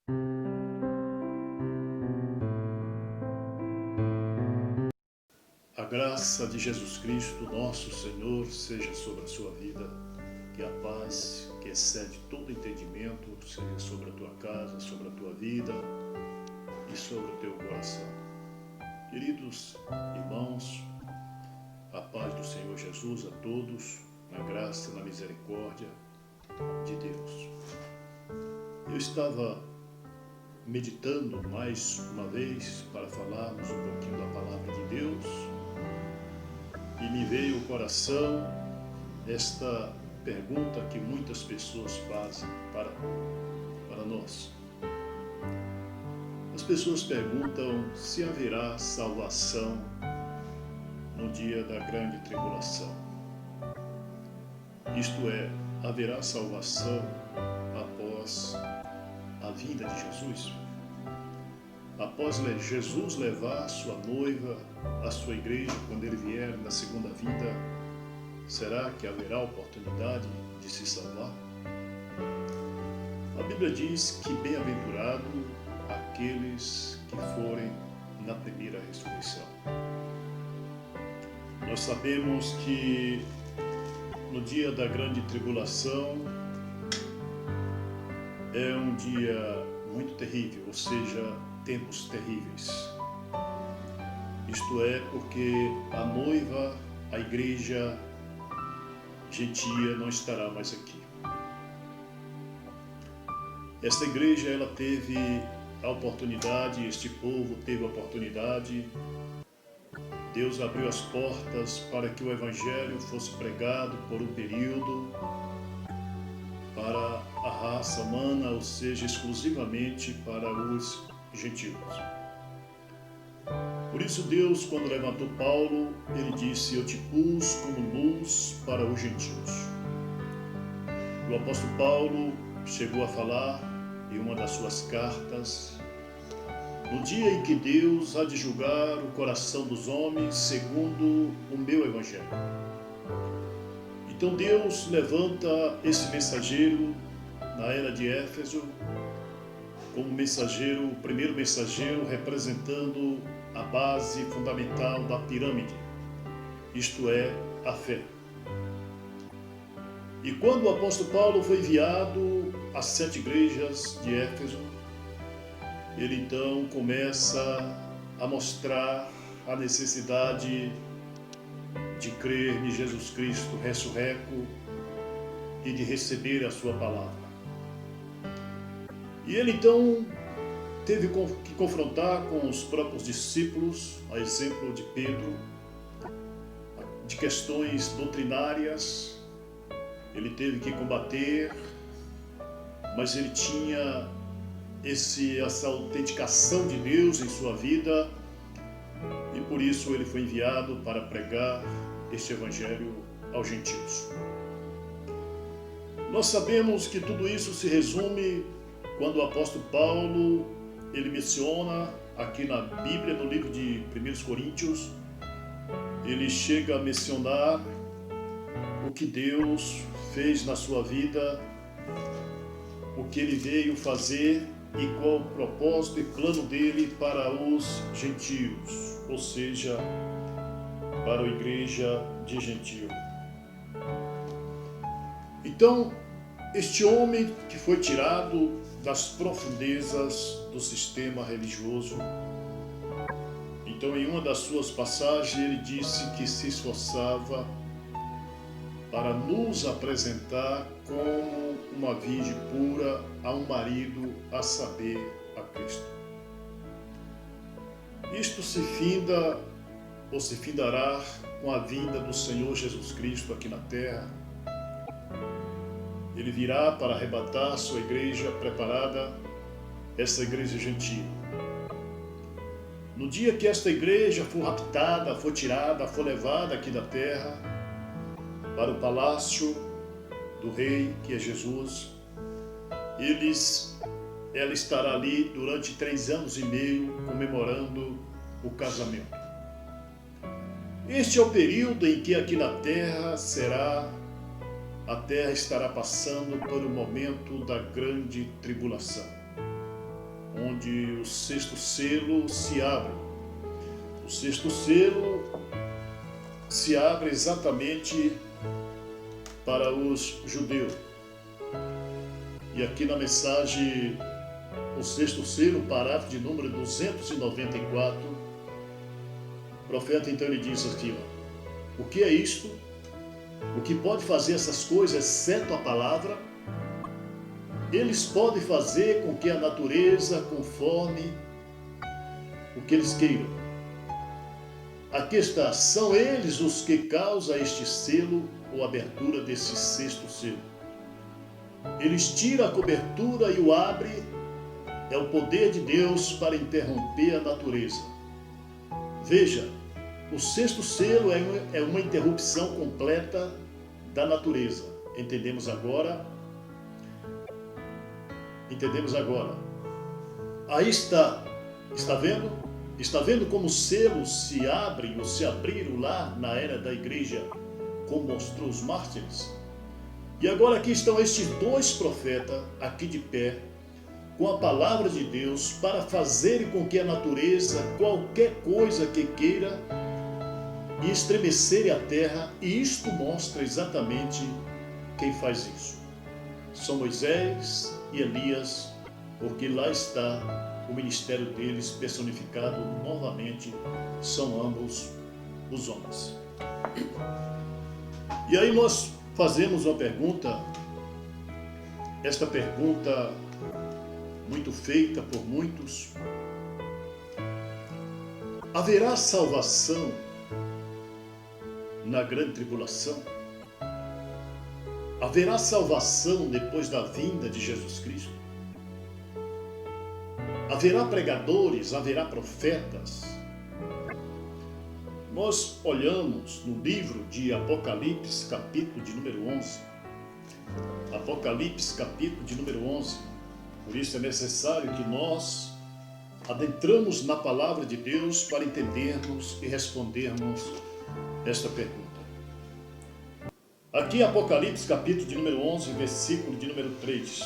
A graça de Jesus Cristo, nosso Senhor, seja sobre a sua vida, que a paz que excede todo entendimento seja sobre a tua casa, sobre a tua vida e sobre o teu coração. Queridos irmãos, a paz do Senhor Jesus a todos, na graça e na misericórdia de Deus. Eu estava meditando mais uma vez para falarmos um pouquinho da palavra de Deus e me veio ao coração esta pergunta que muitas pessoas fazem para nós. As pessoas perguntam se haverá salvação no dia da grande tribulação. Isto é, haverá salvação após a vinda de Jesus? Após Jesus levar sua noiva à sua igreja, quando ele vier na segunda vinda, será que haverá oportunidade de se salvar? A Bíblia diz que bem-aventurado aqueles que forem na primeira ressurreição. Nós sabemos que no dia da grande tribulação é um dia muito terrível, ou seja, tempos terríveis. Isto é, porque a noiva, a igreja gentia não estará mais aqui. Esta igreja, ela teve a oportunidade, este povo teve a oportunidade. Deus abriu as portas para que o evangelho fosse pregado por um período para a raça humana, ou seja, exclusivamente para os gentios. Por isso Deus, quando levantou Paulo, ele disse: eu te pus como luz para os gentios. O apóstolo Paulo chegou a falar em uma das suas cartas: no dia em que Deus há de julgar o coração dos homens segundo o meu evangelho. Então Deus levanta esse mensageiro na era de Éfeso como mensageiro, o primeiro mensageiro representando a base fundamental da pirâmide, isto é, a fé. E quando o apóstolo Paulo foi enviado às 7 igrejas de Éfeso, ele então começa a mostrar a necessidade de crer em Jesus Cristo ressurreto e de receber a sua palavra. E ele então teve que confrontar com os próprios discípulos, a exemplo de Pedro, de questões doutrinárias. Ele teve que combater, mas ele tinha essa autenticação de Deus em sua vida, e por isso ele foi enviado para pregar este evangelho aos gentios. Nós sabemos que tudo isso se resume quando o apóstolo Paulo, ele menciona aqui na Bíblia, no livro de 1 Coríntios, ele chega a mencionar o que Deus fez na sua vida, o que ele veio fazer e qual o propósito e plano dele para os gentios, ou seja, para a igreja de gentio. Então, este homem que foi tirado das profundezas do sistema religioso, então em uma das suas passagens ele disse que se esforçava para nos apresentar como uma virgem pura a um marido, a saber, a Cristo. Isto se finda ou se findará com a vinda do Senhor Jesus Cristo aqui na terra. Ele virá para arrebatar sua igreja preparada, essa igreja gentil. No dia que esta igreja for raptada, for tirada, for levada aqui da terra para o palácio do rei, que é Jesus, ela estará ali durante 3 anos e meio comemorando o casamento. Este é o período em que aqui na terra a terra estará passando por um momento da grande tribulação. onde o sexto selo se abre. O sexto selo se abre exatamente para os judeus. E aqui na mensagem, o sexto selo, parágrafo de número 294, o profeta então ele diz aqui, o que é isto? O que pode fazer essas coisas, exceto a palavra? Eles podem fazer com que a natureza conforme o que eles queiram. Aqui está, são eles os que causam este selo ou abertura desse sexto selo. Eles tiram a cobertura e o abrem, é o poder de Deus para interromper a natureza. Veja, o sexto selo é uma interrupção completa da natureza. Entendemos agora? Aí está vendo? Está vendo como os selos se abrem ou se abriram lá na era da igreja, como mostrou os mártires? E agora aqui estão estes dois profetas aqui de pé, com a palavra de Deus, para fazerem com que a natureza, qualquer coisa que queira, e estremecer a terra, e isto mostra exatamente quem faz isso. São Moisés e Elias, porque lá está o ministério deles personificado novamente, são ambos os homens. E aí nós fazemos uma pergunta, esta pergunta muito feita por muitos: haverá salvação na grande tribulação? Haverá salvação depois da vinda de Jesus Cristo? Haverá pregadores, haverá profetas? Nós olhamos no livro de Apocalipse, capítulo de número 11. Apocalipse, capítulo de número 11. Por isso é necessário que nós adentramos na palavra de Deus para entendermos e respondermos esta pergunta. Aqui em Apocalipse, capítulo de número 11, versículo de número 3,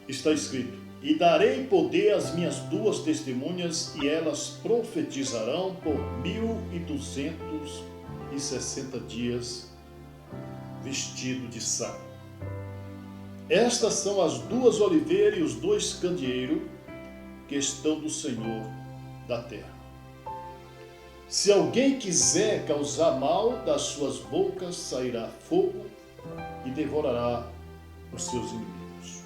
está escrito: e darei poder às minhas duas testemunhas, e elas profetizarão por 1260 dias, vestido de saco. Estas são as duas oliveiras e os dois candeeiros que estão do Senhor da terra. Se alguém quiser causar mal, das suas bocas sairá fogo e devorará os seus inimigos.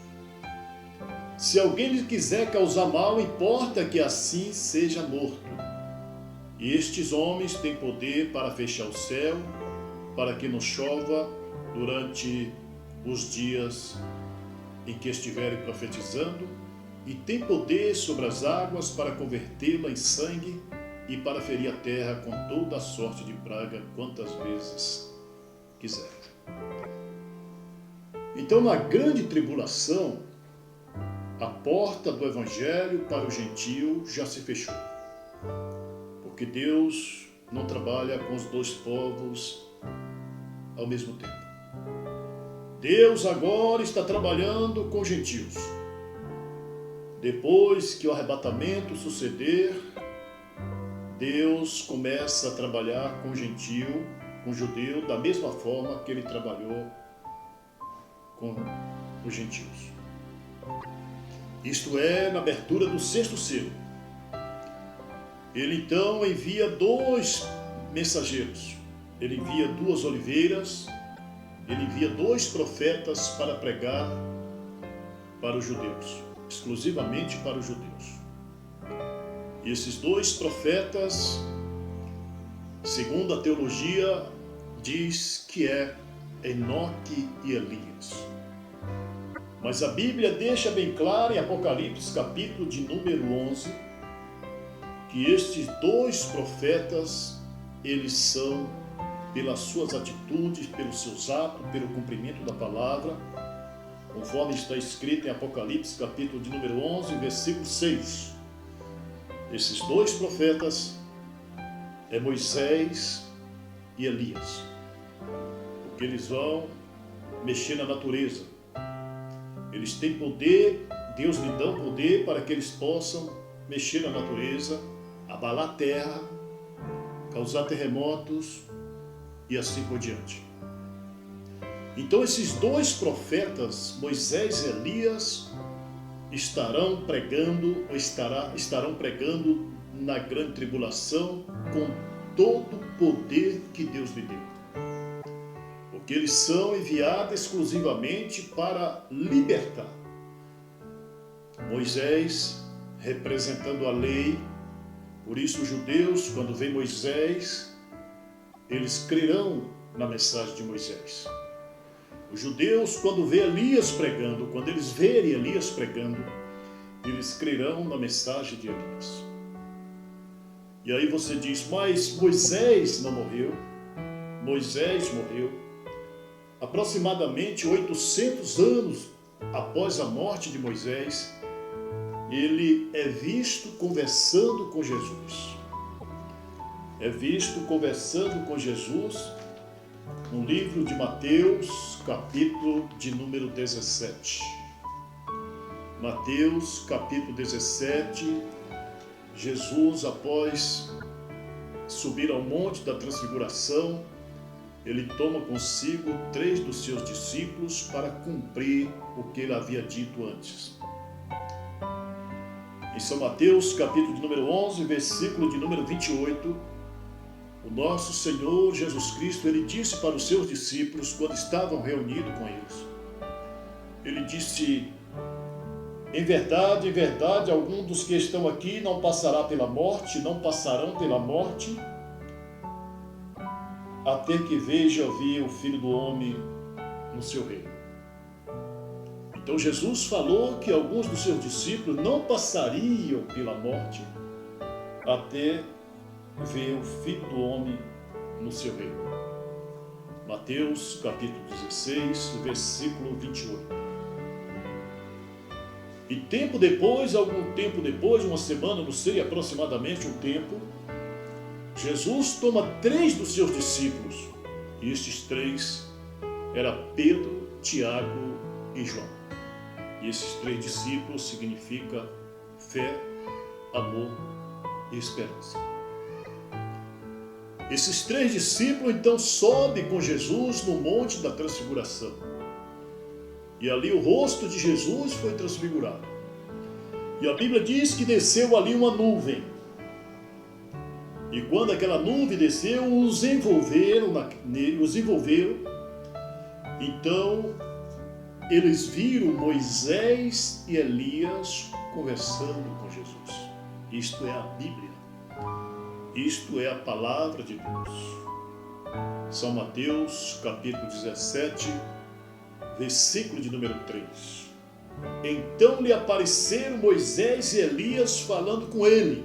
Se alguém lhe quiser causar mal, importa que assim seja morto. E estes homens têm poder para fechar o céu, para que não chova durante os dias em que estiverem profetizando, e têm poder sobre as águas para convertê-la em sangue, e para ferir a terra com toda a sorte de praga quantas vezes quiser. Então, na grande tribulação, a porta do evangelho para o gentio já se fechou, porque Deus não trabalha com os dois povos ao mesmo tempo. Deus agora está trabalhando com os gentios. Depois que o arrebatamento suceder, Deus começa a trabalhar com o gentio, com o judeu, da mesma forma que ele trabalhou com os gentios. Isto é, na abertura do sexto selo. Ele então envia dois mensageiros. Ele envia duas oliveiras, ele envia dois profetas para pregar para os judeus, exclusivamente para os judeus. E esses dois profetas, segundo a teologia, diz que é Enoque e Elias. Mas a Bíblia deixa bem claro em Apocalipse, capítulo de número 11, que estes dois profetas, eles são, pelas suas atitudes, pelos seus atos, pelo cumprimento da palavra, conforme está escrito em Apocalipse, capítulo de número 11, versículo 6. Esses dois profetas é Moisés e Elias, porque eles vão mexer na natureza. Eles têm poder Deus lhe dá o poder para que eles possam mexer na natureza, abalar a terra, causar terremotos e assim por diante. Então esses dois profetas, Moisés e Elias, estarão pregando na grande tribulação com todo o poder que Deus lhe deu. Porque eles são enviados exclusivamente para libertar. Moisés representando a lei, por isso os judeus, quando veem Moisés, eles crerão na mensagem de Moisés. Os judeus, quando veem Elias pregando, quando eles verem Elias pregando, eles crerão na mensagem de Elias. E aí você diz, mas Moisés não morreu. Moisés morreu aproximadamente 800 anos após a morte de Moisés. Ele é visto conversando com Jesus. É visto conversando com Jesus no livro de Mateus, capítulo de número 17. Mateus, capítulo 17, Jesus, após subir ao monte da transfiguração, ele toma consigo 3 dos seus discípulos para cumprir o que ele havia dito antes. Em São Mateus, capítulo de número 11, versículo de número 28, o nosso Senhor Jesus Cristo, ele disse para os seus discípulos, quando estavam reunidos com eles, ele disse, em verdade, algum dos que estão aqui não passará pela morte, não passarão pela morte, até que veja vir o Filho do Homem no seu reino. Então Jesus falou que alguns dos seus discípulos não passariam pela morte até ver o Filho do Homem no seu reino. Mateus capítulo 16, versículo 28. E algum tempo depois, uma semana, não sei, aproximadamente um tempo, Jesus toma 3 dos seus discípulos, e estes 3 eram Pedro, Tiago e João. E esses 3 discípulos significam fé, amor e esperança. Esses 3 discípulos então sobem com Jesus no monte da transfiguração. E ali o rosto de Jesus foi transfigurado. E a Bíblia diz que desceu ali uma nuvem. E quando aquela nuvem desceu, os envolveram. Então, eles viram Moisés e Elias conversando com Jesus. Isto é a Bíblia. Isto é a palavra de Deus. São Mateus, capítulo 17, versículo de número 3. Então lhe apareceram Moisés e Elias falando com ele.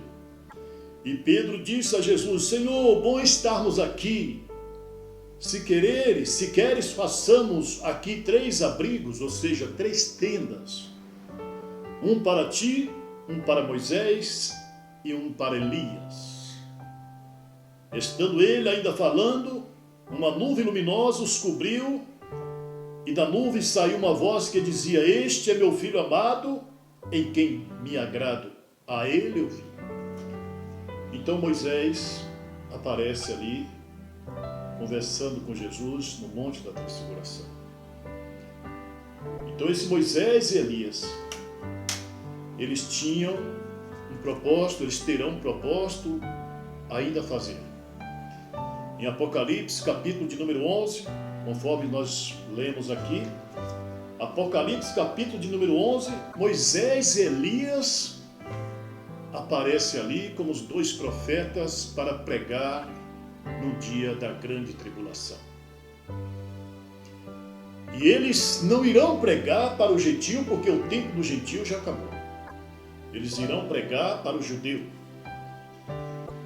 E Pedro disse a Jesus, Senhor, bom estarmos aqui. Se queres, façamos aqui 3 abrigos, ou seja, 3 tendas. Um para ti, um para Moisés e um para Elias. Estando ele ainda falando, uma nuvem luminosa os cobriu, e da nuvem saiu uma voz que dizia, este é meu filho amado, em quem me agrado, a ele ouvi. Então Moisés aparece ali, conversando com Jesus no monte da transfiguração. Então esse Moisés e Elias, eles tinham um propósito, eles terão um propósito ainda a fazer. Em Apocalipse, capítulo de número 11, conforme nós lemos aqui, Apocalipse, capítulo de número 11, Moisés e Elias aparecem ali como os 2 profetas para pregar no dia da grande tribulação. E eles não irão pregar para o gentio, porque o tempo do gentio já acabou. Eles irão pregar para o judeu.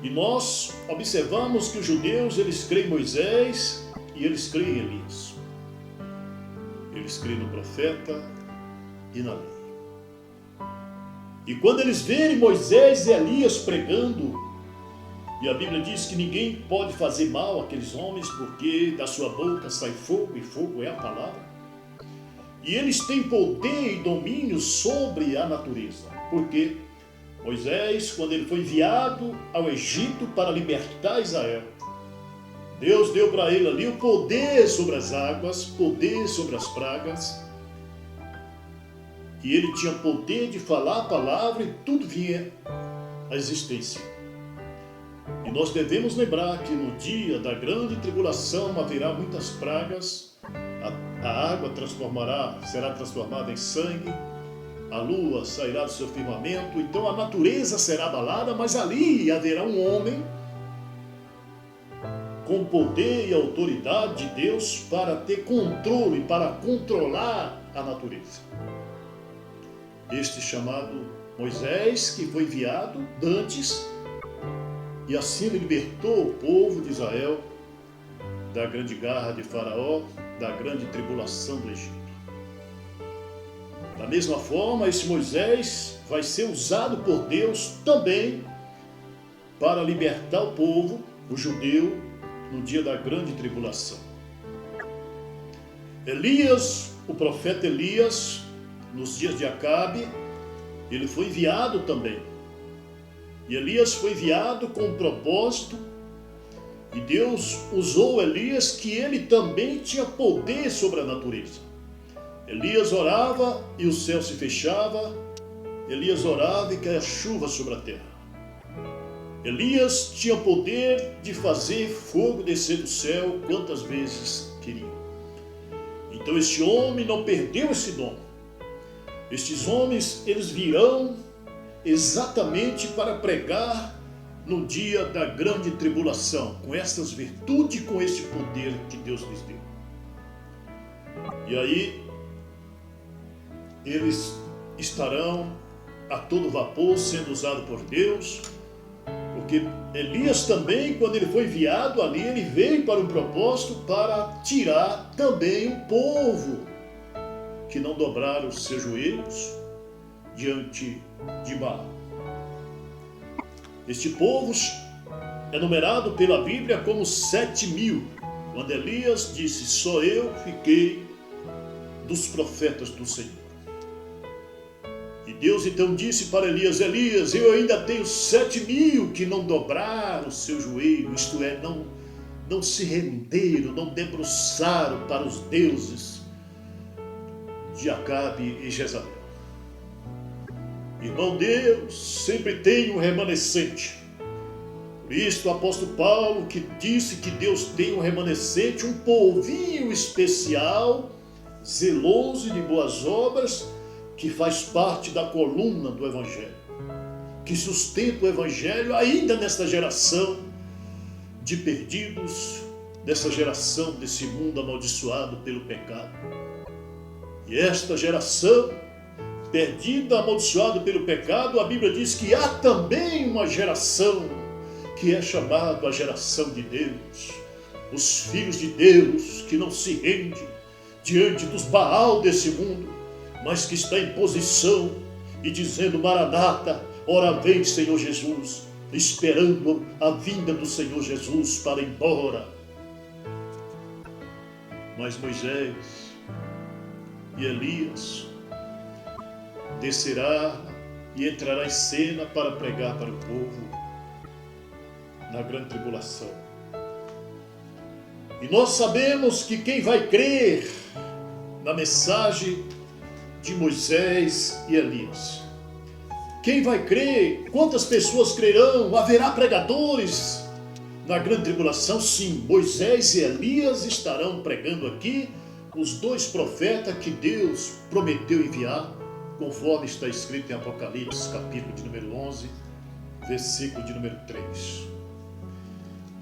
E nós observamos que os judeus, eles creem em Moisés e eles creem em Elias. Eles creem no profeta e na lei. E quando eles verem Moisés e Elias pregando, e a Bíblia diz que ninguém pode fazer mal àqueles homens, porque da sua boca sai fogo, e fogo é a palavra. e eles têm poder e domínio sobre a natureza. Porque Moisés, quando ele foi enviado ao Egito para libertar Israel, Deus deu para ele ali o poder sobre as águas, poder sobre as pragas, e ele tinha poder de falar a palavra e tudo vinha à existência. E nós devemos lembrar que no dia da grande tribulação haverá muitas pragas, a água será transformada em sangue, a lua sairá do seu firmamento, então a natureza será abalada, mas ali haverá um homem com poder e autoridade de Deus para ter controle, para controlar a natureza. Este chamado Moisés, que foi enviado antes, e assim ele libertou o povo de Israel da grande garra de Faraó, da grande tribulação do Egito. Da mesma forma, esse Moisés vai ser usado por Deus também para libertar o povo, o judeu, no dia da grande tribulação. Elias, o profeta Elias, nos dias de Acabe, ele foi enviado também. E Elias foi enviado com um propósito, e Deus usou Elias, que ele também tinha poder sobre a natureza. Elias orava e o céu se fechava, Elias orava e caía chuva sobre a terra. Elias tinha poder de fazer fogo descer do céu quantas vezes queria. Então este homem não perdeu esse dom. Estes homens, eles virão exatamente para pregar no dia da grande tribulação, com essas virtudes e com este poder que Deus lhes deu. E aí, eles estarão a todo vapor sendo usados por Deus, porque Elias também, quando ele foi enviado ali, ele veio para um propósito para tirar também o povo que não dobraram os seus joelhos diante de Baal. Este povo é numerado pela Bíblia como 7.000, quando Elias disse: só eu fiquei dos profetas do Senhor. E Deus então disse para Elias: Elias, eu ainda tenho 7.000 que não dobraram o seu joelho, isto é, não se renderam, não debruçaram para os deuses de Acabe e Jezabel. Irmão, Deus sempre tem um remanescente. Por isso o apóstolo Paulo, que disse que Deus tem um remanescente, um povinho especial, zeloso e de boas obras, que faz parte da coluna do Evangelho, que sustenta o Evangelho ainda nesta geração de perdidos, dessa geração desse mundo amaldiçoado pelo pecado. E esta geração perdida, amaldiçoada pelo pecado, a Bíblia diz que há também uma geração que é chamada a geração de Deus, os filhos de Deus que não se rendem diante dos Baal desse mundo, mas que está em posição e dizendo: Maranata, ora vem, Senhor Jesus, esperando a vinda do Senhor Jesus para ir embora. Mas Moisés e Elias descerá e entrará em cena para pregar para o povo na grande tribulação. E nós sabemos que quem vai crer na mensagem de Moisés e Elias, quem vai crer, quantas pessoas crerão? Haverá pregadores na grande tribulação? Sim, Moisés e Elias estarão pregando aqui, os dois profetas que Deus prometeu enviar, conforme está escrito em Apocalipse, capítulo de número 11, versículo de número 3.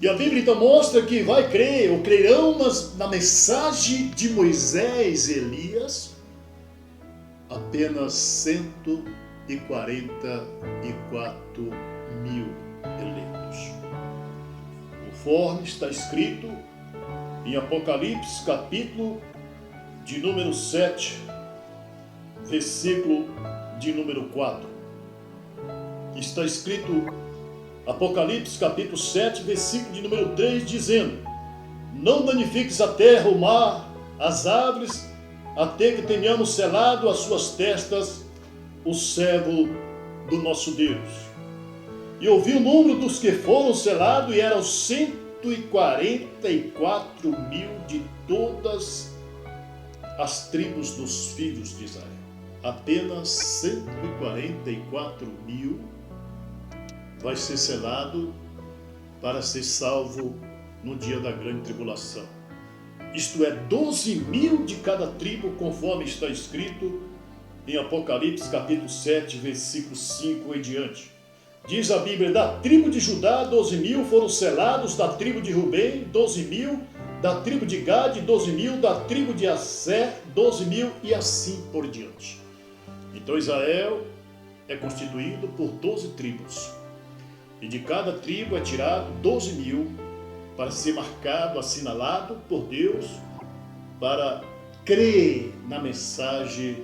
E a Bíblia então mostra que vai crer, ou crerão na mensagem de Moisés e Elias, apenas 144 mil eleitos. Conforme está escrito em Apocalipse, capítulo de número 7, versículo de número 4. Está escrito, Apocalipse, capítulo 7, versículo de número 3, dizendo: Não danifiques a terra, o mar, as árvores, até que tenhamos selado as suas testas o servo do nosso Deus. E ouvi o número dos que foram selados, e eram 144 mil de todas as tribos dos filhos de Israel. Apenas 144 mil vai ser selado para ser salvo no dia da grande tribulação. Isto é, 12 mil de cada tribo, conforme está escrito em Apocalipse capítulo 7, versículo 5 em diante. Diz a Bíblia: da tribo de Judá, 12 mil foram selados, da tribo de Rubem, 12 mil, da tribo de Gade, 12 mil, da tribo de Asser, 12 mil, e assim por diante. Então Israel é constituído por 12 tribos, e de cada tribo é tirado 12 mil para ser marcado, assinalado por Deus, para crer na mensagem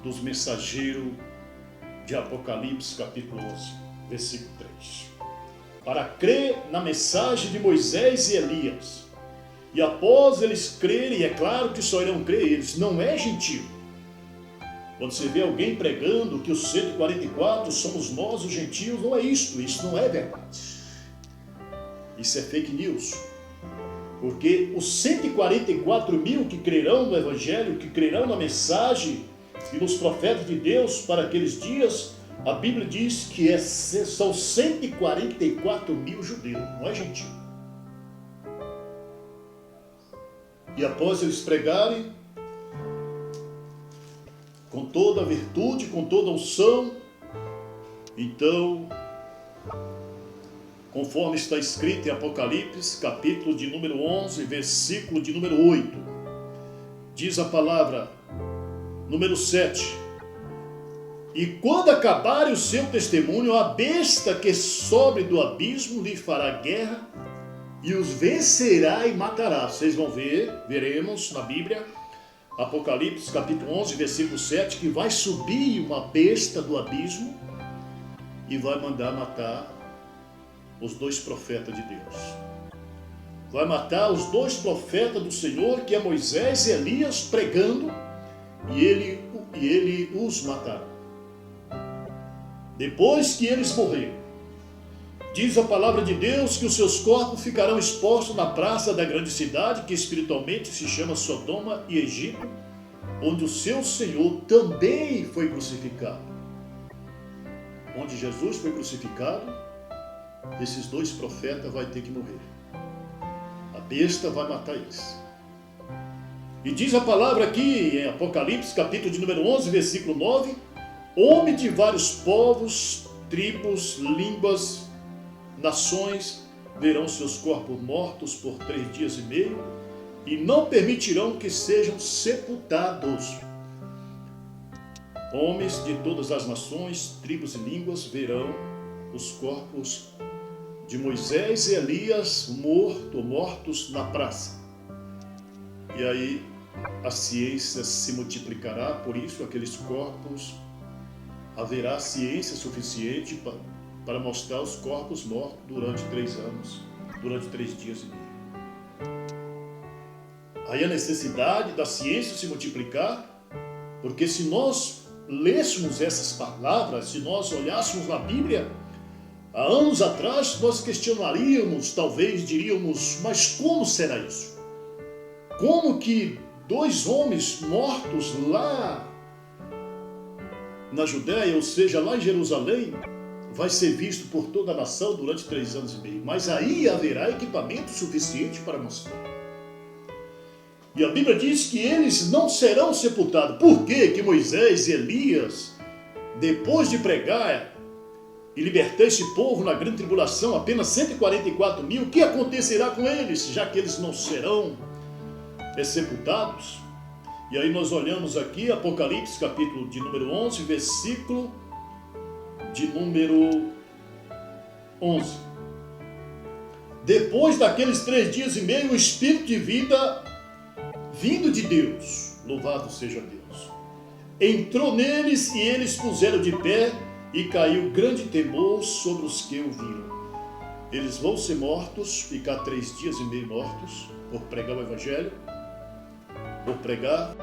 dos mensageiros de Apocalipse capítulo 11, versículo 3. Para crer na mensagem de Moisés e Elias. E após eles crerem, é claro que só irão crer eles, não é gentil. Quando você vê alguém pregando que os 144 somos nós, os gentios, não é isso não é verdade. Isso é fake news. Porque os 144 mil que crerão no Evangelho, que crerão na mensagem e nos profetas de Deus para aqueles dias, a Bíblia diz que são 144 mil judeus, não é gentil. E após eles pregarem, com toda a virtude, com toda a unção, então, conforme está escrito em Apocalipse, capítulo de número 11, versículo de número 8, diz a palavra, número 7, e quando acabarem o seu testemunho, a besta que sobe do abismo lhe fará guerra e os vencerá e matará. Vocês vão veremos na Bíblia, Apocalipse capítulo 11, versículo 7, que vai subir uma besta do abismo e vai mandar matar os 2 profetas de Deus. Vai matar os 2 profetas do Senhor, que é Moisés e Elias, pregando, e ele os matará. Depois que eles morrerem, diz a palavra de Deus que os seus corpos ficarão expostos na praça da grande cidade, que espiritualmente se chama Sodoma e Egito, onde o seu Senhor também foi crucificado. Onde Jesus foi crucificado, esses 2 profetas vão ter que morrer. A besta vai matar eles. E diz a palavra aqui em Apocalipse, capítulo de número 11, versículo 9, homem de vários povos, tribos, línguas, nações, verão seus corpos mortos por 3 dias e meio, e não permitirão que sejam sepultados. Homens de todas as nações, tribos e línguas verão os corpos de Moisés e Elias mortos na praça. E aí a ciência se multiplicará, por isso aqueles corpos, haverá ciência suficiente para mostrar os corpos mortos durante 3 anos, durante 3 dias e meio. Aí a necessidade da ciência se multiplicar, porque se nós lêssemos essas palavras, se nós olhássemos na Bíblia, há anos atrás nós questionaríamos, talvez diríamos, mas como será isso? Como que 2 homens mortos lá na Judéia, ou seja, lá em Jerusalém, vai ser visto por toda a nação durante 3 anos e meio? Mas aí haverá equipamento suficiente para mostrar. E a Bíblia diz que eles não serão sepultados. Por quê? Que Moisés e Elias, depois de pregar e libertar esse povo na grande tribulação, apenas 144 mil, o que acontecerá com eles, já que eles não serão sepultados? E aí nós olhamos aqui Apocalipse capítulo de número 11, versículo de número 11. Depois daqueles 3 dias e meio, o Espírito de vida vindo de Deus, louvado seja Deus, entrou neles e eles puseram de pé e caiu grande temor sobre os que o viram. Eles vão ser mortos, ficar 3 dias e meio mortos, por pregar o Evangelho, por pregar